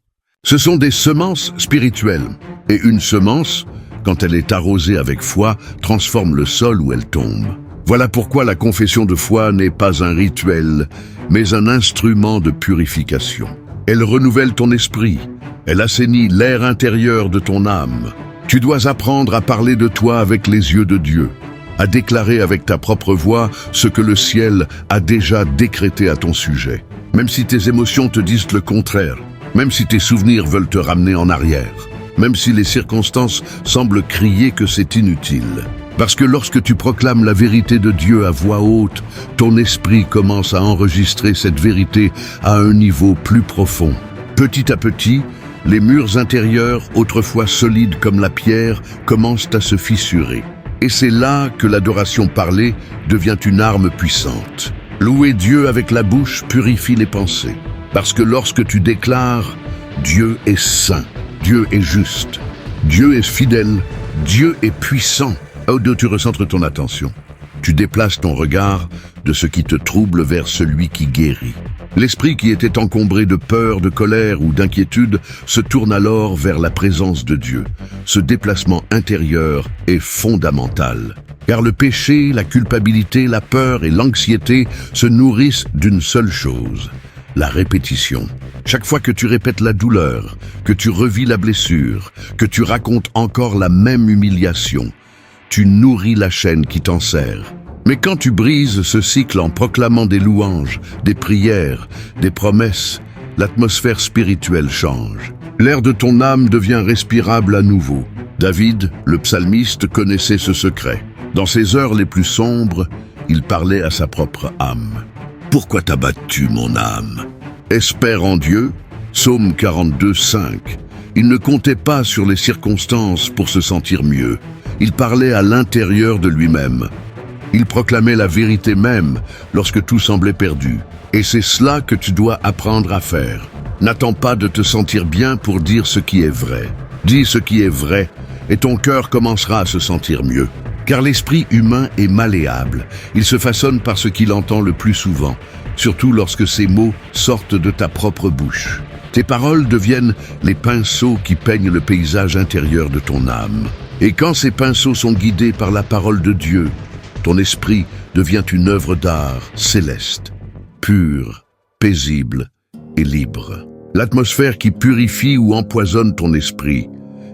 Ce sont des semences spirituelles. Et une semence, quand elle est arrosée avec foi, transforme le sol où elle tombe. Voilà pourquoi la confession de foi n'est pas un rituel, mais un instrument de purification. Elle renouvelle ton esprit, elle assainit l'air intérieur de ton âme. Tu dois apprendre à parler de toi avec les yeux de Dieu, à déclarer avec ta propre voix ce que le ciel a déjà décrété à ton sujet. Même si tes émotions te disent le contraire, même si tes souvenirs veulent te ramener en arrière, même si les circonstances semblent crier que c'est inutile. Parce que lorsque tu proclames la vérité de Dieu à voix haute, ton esprit commence à enregistrer cette vérité à un niveau plus profond. Petit à petit, les murs intérieurs, autrefois solides comme la pierre, commencent à se fissurer. Et c'est là que l'adoration parlée devient une arme puissante. Louer Dieu avec la bouche purifie les pensées. Parce que lorsque tu déclares « Dieu est saint », Dieu est juste, Dieu est fidèle, Dieu est puissant. Où tu recentres ton attention. Tu déplaces ton regard de ce qui te trouble vers celui qui guérit. L'esprit qui était encombré de peur, de colère ou d'inquiétude se tourne alors vers la présence de Dieu. Ce déplacement intérieur est fondamental. Car le péché, la culpabilité, la peur et l'anxiété se nourrissent d'une seule chose, la répétition. Chaque fois que tu répètes la douleur, que tu revis la blessure, que tu racontes encore la même humiliation, tu nourris la chaîne qui t'enserre. Mais quand tu brises ce cycle en proclamant des louanges, des prières, des promesses, l'atmosphère spirituelle change. L'air de ton âme devient respirable à nouveau. David, le psalmiste, connaissait ce secret. Dans ses heures les plus sombres, il parlait à sa propre âme. « Pourquoi t'abattu, mon âme ?» Espère en Dieu, Psaume 42, 5. Il ne comptait pas sur les circonstances pour se sentir mieux. Il parlait à l'intérieur de lui-même. Il proclamait la vérité même lorsque tout semblait perdu. Et c'est cela que tu dois apprendre à faire. N'attends pas de te sentir bien pour dire ce qui est vrai. Dis ce qui est vrai et ton cœur commencera à se sentir mieux. Car l'esprit humain est malléable. Il se façonne par ce qu'il entend le plus souvent, surtout lorsque ces mots sortent de ta propre bouche. Tes paroles deviennent les pinceaux qui peignent le paysage intérieur de ton âme. Et quand ces pinceaux sont guidés par la parole de Dieu, ton esprit devient une œuvre d'art céleste, pure, paisible et libre. L'atmosphère qui purifie ou empoisonne ton esprit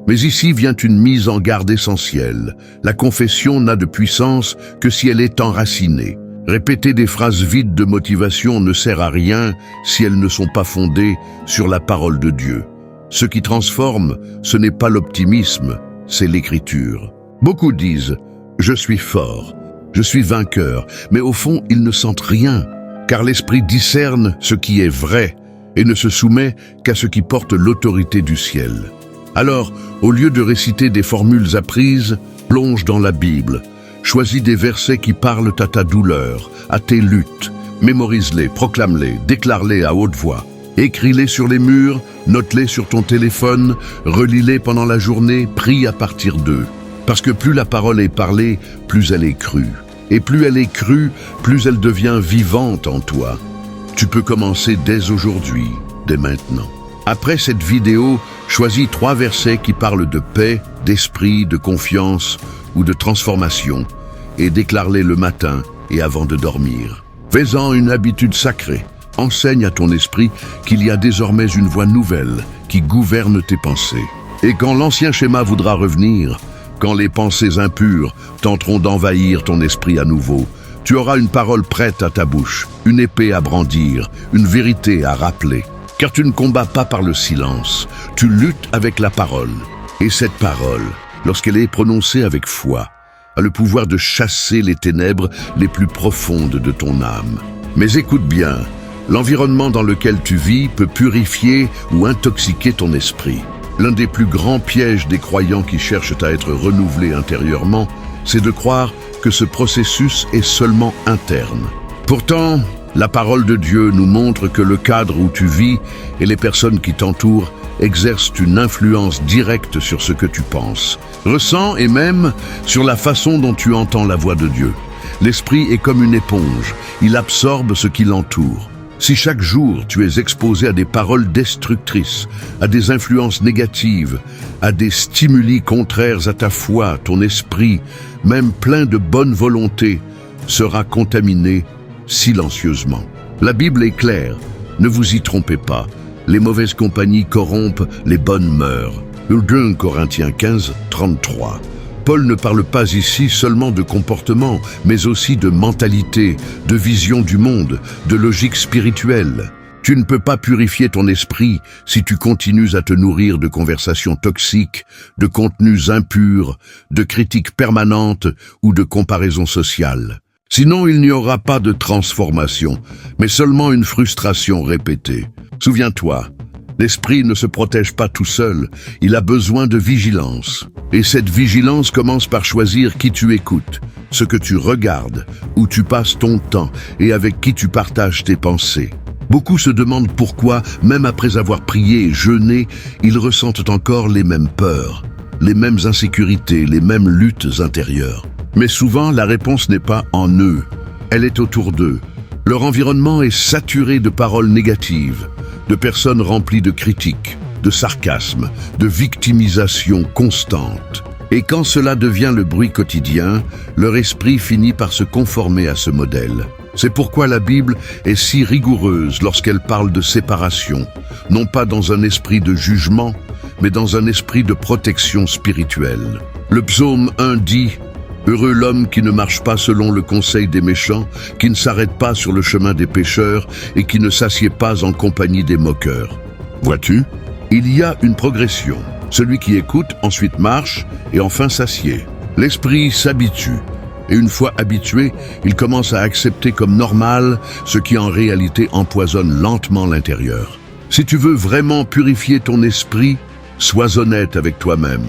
Mais ici vient une mise en garde essentielle. La confession n'a de puissance que si elle est enracinée. Répéter des phrases vides de motivation ne sert à rien si elles ne sont pas fondées sur la parole de Dieu. Ce qui transforme, ce n'est pas l'optimisme, c'est l'écriture. Beaucoup disent « je suis fort »,« je suis vainqueur », mais au fond, ils ne sentent rien, car l'esprit discerne ce qui est vrai et ne se soumet qu'à ce qui porte l'autorité du ciel. Alors, au lieu de réciter des formules apprises, plonge dans la Bible. Choisis des versets qui parlent à ta douleur, à tes luttes. Mémorise-les, proclame-les, déclare-les à haute voix. Écris-les sur les murs, note-les sur ton téléphone, relis-les pendant la journée, prie à partir d'eux. Parce que plus la parole est parlée, plus elle est crue. Et plus elle est crue, plus elle devient vivante en toi. Tu peux commencer dès aujourd'hui, dès maintenant. Après cette vidéo, choisis 3 versets qui parlent de paix, d'esprit, de confiance ou de transformation et déclare-les le matin et avant de dormir. Fais-en une habitude sacrée. Enseigne à ton esprit qu'il y a désormais une voix nouvelle qui gouverne tes pensées. Et quand l'ancien schéma voudra revenir, quand les pensées impures tenteront d'envahir ton esprit à nouveau, tu auras une parole prête à ta bouche, une épée à brandir, une vérité à rappeler. Car tu ne combats pas par le silence, tu luttes avec la parole. Et cette parole, lorsqu'elle est prononcée avec foi, a le pouvoir de chasser les ténèbres les plus profondes de ton âme. Mais écoute bien, l'environnement dans lequel tu vis peut purifier ou intoxiquer ton esprit. L'un des plus grands pièges des croyants qui cherchent à être renouvelés intérieurement, c'est de croire que ce processus est seulement interne. Pourtant, la parole de Dieu nous montre que le cadre où tu vis et les personnes qui t'entourent exercent une influence directe sur ce que tu penses, ressens et même sur la façon dont tu entends la voix de Dieu. L'esprit est comme une éponge, il absorbe ce qui l'entoure. Si chaque jour tu es exposé à des paroles destructrices, à des influences négatives, à des stimuli contraires à ta foi, ton esprit, même plein de bonne volonté, sera contaminé silencieusement. La Bible est claire, ne vous y trompez pas, les mauvaises compagnies corrompent les bonnes mœurs. 2 Corinthiens 15, 33. Paul ne parle pas ici seulement de comportement, mais aussi de mentalité, de vision du monde, de logique spirituelle. Tu ne peux pas purifier ton esprit si tu continues à te nourrir de conversations toxiques, de contenus impurs, de critiques permanentes ou de comparaisons sociales. Sinon, il n'y aura pas de transformation, mais seulement une frustration répétée. Souviens-toi, l'esprit ne se protège pas tout seul, il a besoin de vigilance. Et cette vigilance commence par choisir qui tu écoutes, ce que tu regardes, où tu passes ton temps et avec qui tu partages tes pensées. Beaucoup se demandent pourquoi, même après avoir prié et jeûné, ils ressentent encore les mêmes peurs, les mêmes insécurités, les mêmes luttes intérieures. Mais souvent, la réponse n'est pas en eux, elle est autour d'eux. Leur environnement est saturé de paroles négatives, de personnes remplies de critiques, de sarcasme, de victimisation constante. Et quand cela devient le bruit quotidien, leur esprit finit par se conformer à ce modèle. C'est pourquoi la Bible est si rigoureuse lorsqu'elle parle de séparation, non pas dans un esprit de jugement, mais dans un esprit de protection spirituelle. Le psaume 1 dit « Heureux l'homme qui ne marche pas selon le conseil des méchants, qui ne s'arrête pas sur le chemin des pécheurs et qui ne s'assied pas en compagnie des moqueurs. » Vois-tu, il y a une progression. Celui qui écoute, ensuite marche et enfin s'assied. L'esprit s'habitue. Et une fois habitué, il commence à accepter comme normal ce qui en réalité empoisonne lentement l'intérieur. Si tu veux vraiment purifier ton esprit, sois honnête avec toi-même.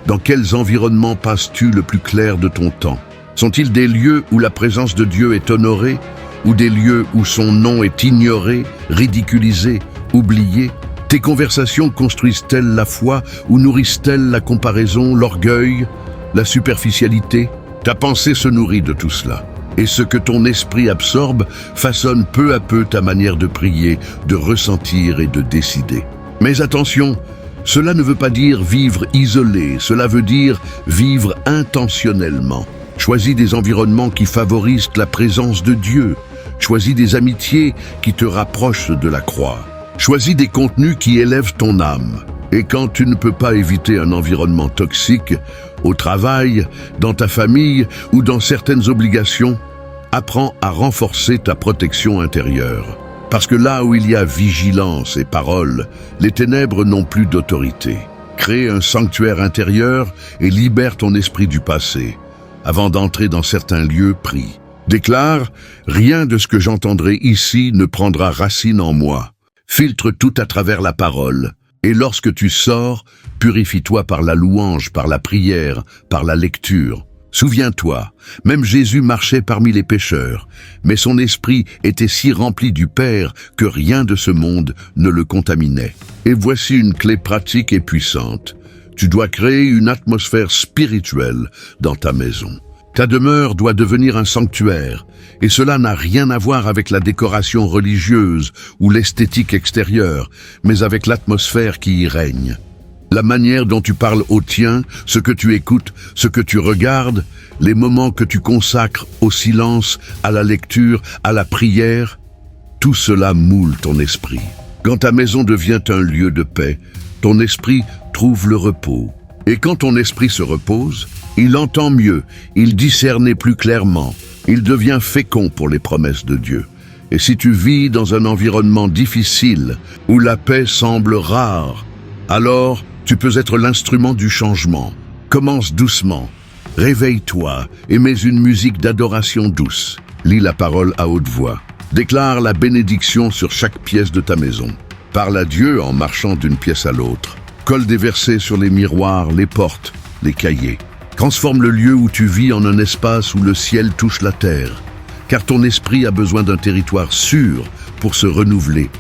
Dans quels environnements passes-tu le plus clair de ton temps? Sont-ils des lieux où la présence de Dieu est honorée, ou des lieux où son nom est ignoré, ridiculisé, oublié? Tes conversations construisent-elles la foi ou nourrissent-elles la comparaison, l'orgueil, la superficialité? Ta pensée se nourrit de tout cela. Et ce que ton esprit absorbe façonne peu à peu ta manière de prier, de ressentir et de décider. Mais attention, cela ne veut pas dire vivre isolé, cela veut dire vivre intentionnellement. Choisis des environnements qui favorisent la présence de Dieu. Choisis des amitiés qui te rapprochent de la croix. Choisis des contenus qui élèvent ton âme. Et quand tu ne peux pas éviter un environnement toxique, au travail, dans ta famille ou dans certaines obligations, apprends à renforcer ta protection intérieure. Parce que là où il y a vigilance et parole, les ténèbres n'ont plus d'autorité. Crée un sanctuaire intérieur et libère ton esprit du passé. Avant d'entrer dans certains lieux, prie. Déclare, rien de ce que j'entendrai ici ne prendra racine en moi. Filtre tout à travers la parole. Et lorsque tu sors, purifie-toi par la louange, par la prière, par la lecture. Souviens-toi, même Jésus marchait parmi les pécheurs, mais son esprit était si rempli du Père que rien de ce monde ne le contaminait. Et voici une clé pratique et puissante. Tu dois créer une atmosphère spirituelle dans ta maison. Ta demeure doit devenir un sanctuaire, et cela n'a rien à voir avec la décoration religieuse ou l'esthétique extérieure, mais avec l'atmosphère qui y règne. La manière dont tu parles au tien, ce que tu écoutes, ce que tu regardes, les moments que tu consacres au silence, à la lecture, à la prière, tout cela moule ton esprit. Quand ta maison devient un lieu de paix, ton esprit trouve le repos. Et quand ton esprit se repose, il entend mieux, il discerne plus clairement, il devient fécond pour les promesses de Dieu. Et si tu vis dans un environnement difficile, où la paix semble rare, alors tu peux être l'instrument du changement. Commence doucement, réveille-toi et mets une musique d'adoration douce. Lis la parole à haute voix. Déclare la bénédiction sur chaque pièce de ta maison. Parle à Dieu en marchant d'une pièce à l'autre. Colle des versets sur les miroirs, les portes, les cahiers. Transforme le lieu où tu vis en un espace où le ciel touche la terre. Car ton esprit a besoin d'un territoire sûr pour se renouveler.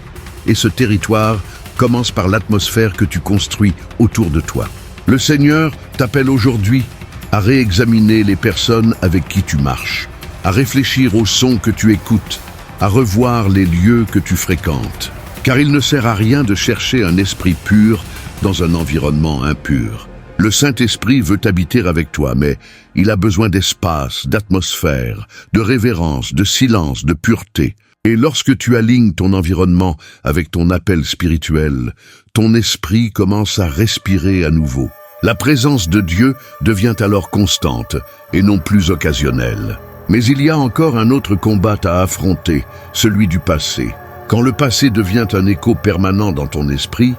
Et ce territoire commence par l'atmosphère que tu construis autour de toi. Le Seigneur t'appelle aujourd'hui à réexaminer les personnes avec qui tu marches, à réfléchir aux sons que tu écoutes, à revoir les lieux que tu fréquentes. Car il ne sert à rien de chercher un esprit pur dans un environnement impur. Le Saint-Esprit veut habiter avec toi, mais il a besoin d'espace, d'atmosphère, de révérence, de silence, de pureté. Et lorsque tu alignes ton environnement avec ton appel spirituel, ton esprit commence à respirer à nouveau. La présence de Dieu devient alors constante et non plus occasionnelle. Mais il y a encore un autre combat à affronter, celui du passé. Quand le passé devient un écho permanent dans ton esprit,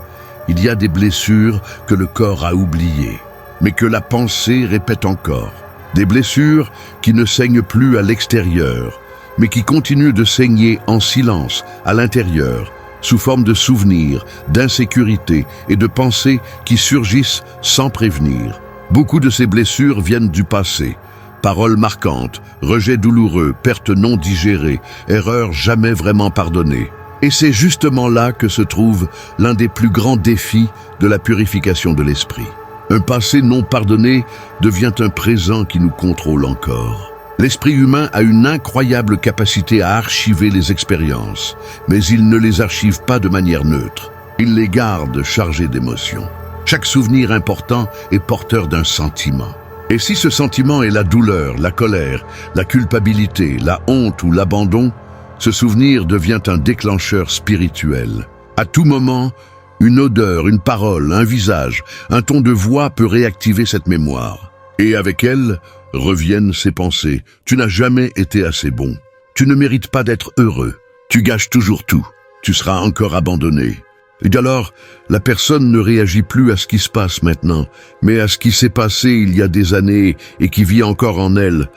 il y a des blessures que le corps a oubliées, mais que la pensée répète encore. Des blessures qui ne saignent plus à l'extérieur, mais qui continuent de saigner en silence à l'intérieur, sous forme de souvenirs, d'insécurité et de pensées qui surgissent sans prévenir. Beaucoup de ces blessures viennent du passé. Paroles marquantes, rejets douloureux, pertes non digérées, erreurs jamais vraiment pardonnées. Et c'est justement là que se trouve l'un des plus grands défis de la purification de l'esprit. Un passé non pardonné devient un présent qui nous contrôle encore. L'esprit humain a une incroyable capacité à archiver les expériences, mais il ne les archive pas de manière neutre. Il les garde chargés d'émotions. Chaque souvenir important est porteur d'un sentiment. Et si ce sentiment est la douleur, la colère, la culpabilité, la honte ou l'abandon, ce souvenir devient un déclencheur spirituel. À tout moment, une odeur, une parole, un visage, un ton de voix peut réactiver cette mémoire. Et avec elle, reviennent ces pensées. Tu n'as jamais été assez bon. Tu ne mérites pas d'être heureux. Tu gâches toujours tout. Tu seras encore abandonné. Et alors, la personne ne réagit plus à ce qui se passe maintenant, mais à ce qui s'est passé il y a des années et qui vit encore en elle.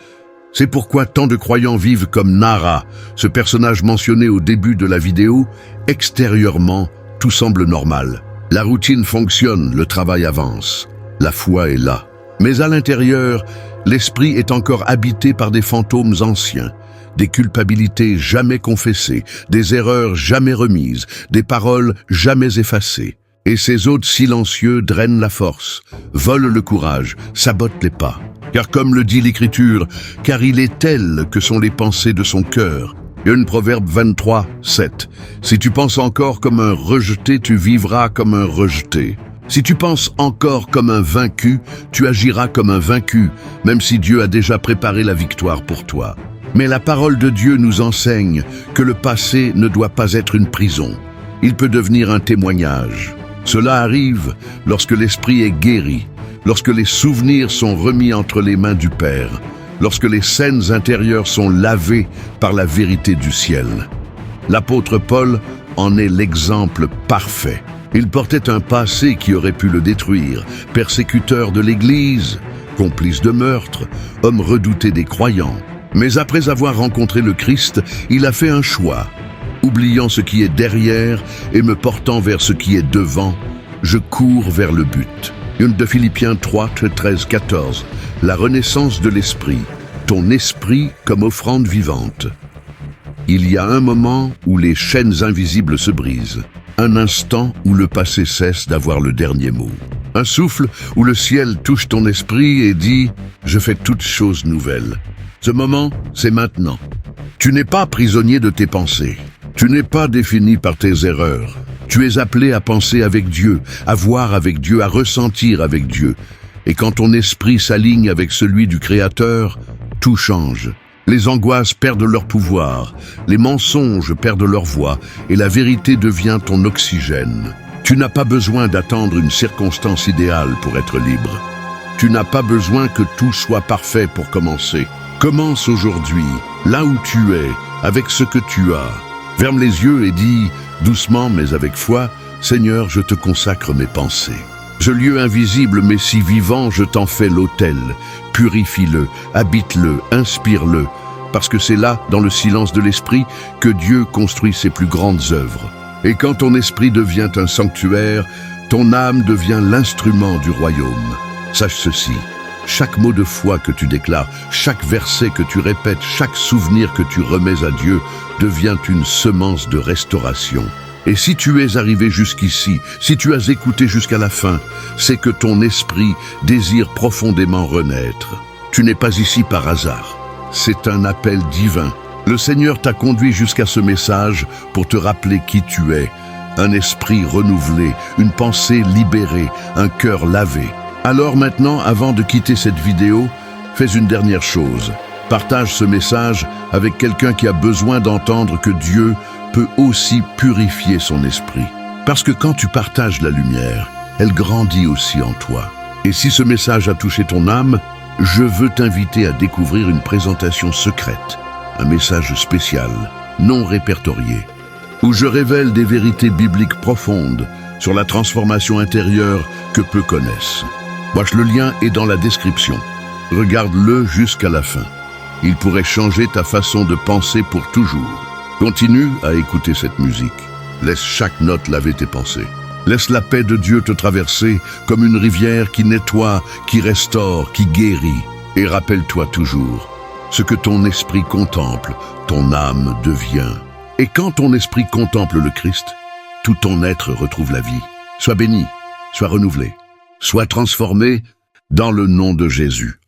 C'est pourquoi tant de croyants vivent comme Nara, ce personnage mentionné au début de la vidéo. Extérieurement, tout semble normal. La routine fonctionne, le travail avance. La foi est là. Mais à l'intérieur, l'esprit est encore habité par des fantômes anciens, des culpabilités jamais confessées, des erreurs jamais remises, des paroles jamais effacées. Et ces hôtes silencieux drainent la force, volent le courage, sabotent les pas. Car comme le dit l'Écriture, car il est tel que sont les pensées de son cœur. Proverbe 23, 7. Si tu penses encore comme un rejeté, tu vivras comme un rejeté. Si tu penses encore comme un vaincu, tu agiras comme un vaincu, même si Dieu a déjà préparé la victoire pour toi. Mais la parole de Dieu nous enseigne que le passé ne doit pas être une prison. Il peut devenir un témoignage. Cela arrive lorsque l'esprit est guéri, lorsque les souvenirs sont remis entre les mains du Père, lorsque les scènes intérieures sont lavées par la vérité du ciel. L'apôtre Paul en est l'exemple parfait. Il portait un passé qui aurait pu le détruire, persécuteur de l'Église, complice de meurtre, homme redouté des croyants. Mais après avoir rencontré le Christ, il a fait un choix. Oubliant ce qui est derrière et me portant vers ce qui est devant, je cours vers le but. 1 de Philippiens 3, 13, 14. La renaissance de l'esprit, ton esprit comme offrande vivante. Il y a un moment où les chaînes invisibles se brisent, un instant où le passé cesse d'avoir le dernier mot. Un souffle où le ciel touche ton esprit et dit « Je fais toutes choses nouvelles ». Ce moment, c'est maintenant. Tu n'es pas prisonnier de tes pensées. Tu n'es pas défini par tes erreurs. Tu es appelé à penser avec Dieu, à voir avec Dieu, à ressentir avec Dieu. Et quand ton esprit s'aligne avec celui du Créateur, tout change. Les angoisses perdent leur pouvoir, les mensonges perdent leur voix, et la vérité devient ton oxygène. Tu n'as pas besoin d'attendre une circonstance idéale pour être libre. Tu n'as pas besoin que tout soit parfait pour commencer. Commence aujourd'hui, là où tu es, avec ce que tu as. Ferme les yeux et dis, doucement mais avec foi, « Seigneur, je te consacre mes pensées. Ce lieu invisible mais si vivant, je t'en fais l'autel. Purifie-le, habite-le, inspire-le, parce que c'est là, dans le silence de l'esprit, que Dieu construit ses plus grandes œuvres. Et quand ton esprit devient un sanctuaire, ton âme devient l'instrument du royaume. Sache ceci. Chaque mot de foi que tu déclares, chaque verset que tu répètes, chaque souvenir que tu remets à Dieu devient une semence de restauration. Et si tu es arrivé jusqu'ici, si tu as écouté jusqu'à la fin, c'est que ton esprit désire profondément renaître. Tu n'es pas ici par hasard. C'est un appel divin. Le Seigneur t'a conduit jusqu'à ce message pour te rappeler qui tu es. Un esprit renouvelé, une pensée libérée, un cœur lavé. Alors maintenant, avant de quitter cette vidéo, fais une dernière chose. Partage ce message avec quelqu'un qui a besoin d'entendre que Dieu peut aussi purifier son esprit. Parce que quand tu partages la lumière, elle grandit aussi en toi. Et si ce message a touché ton âme, je veux t'inviter à découvrir une présentation secrète, un message spécial, non répertorié, où je révèle des vérités bibliques profondes sur la transformation intérieure que peu connaissent. Le lien est dans la description. Regarde-le jusqu'à la fin. Il pourrait changer ta façon de penser pour toujours. Continue à écouter cette musique. Laisse chaque note laver tes pensées. Laisse la paix de Dieu te traverser comme une rivière qui nettoie, qui restaure, qui guérit. Et rappelle-toi toujours, ce que ton esprit contemple, ton âme devient. Et quand ton esprit contemple le Christ, tout ton être retrouve la vie. Sois béni, sois renouvelé, sois transformé dans le nom de Jésus.